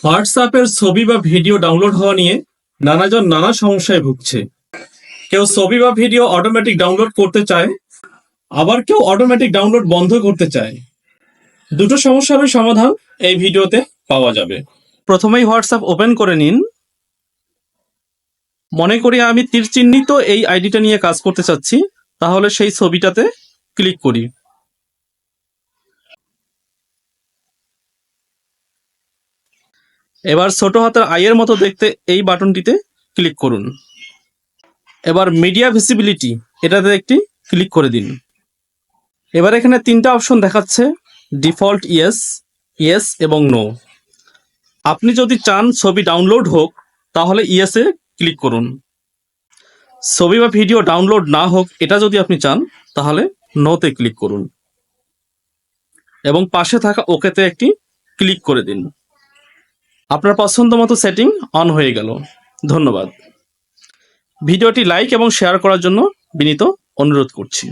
হোয়াটসঅ্যাপের ছবি বা ভিডিও ডাউনলোড হওয়া নিয়ে নানাজন নানা সমস্যায় ভুগছে। কেউ ছবি বা ভিডিও অটোমেটিক ডাউনলোড করতে চায়, আবার কেউ অটোমেটিক ডাউনলোড বন্ধ করতে চায়। দুটো সমস্যারই সমাধান এই ভিডিওতে পাওয়া যাবে। প্রথমেই হোয়াটসঅ্যাপ ওপেন করে নিন। মনে করি আমি তীর চিহ্নিত এই আইডিটা নিয়ে কাজ করতে চাচ্ছি, তাহলে সেই ছবিটাতে ক্লিক করি। এবার ছোট হাতের আইয়ের মতো দেখতে এই বাটনটিতে ক্লিক করুন। এবার মিডিয়া ভিজিবিলিটি এটাতে একটি ক্লিক করে দিন। এবার এখানে তিনটা অপশন দেখাচ্ছে, ডিফল্ট ইয়েস, ইয়েস এবং নো। আপনি যদি চান ছবি ডাউনলোড হোক তাহলে ইয়েসে ক্লিক করুন। ছবি বা ভিডিও ডাউনলোড না হোক এটা যদি আপনি চান তাহলে নোতে ক্লিক করুন এবং পাশে থাকা ওকেতে একটি ক্লিক করে দিন। আপনার পছন্দ মতো সেটিং অন হয়ে গেল। ধন্যবাদ। ভিডিওটি লাইক এবং শেয়ার করার জন্য বিনীত অনুরোধ করছি।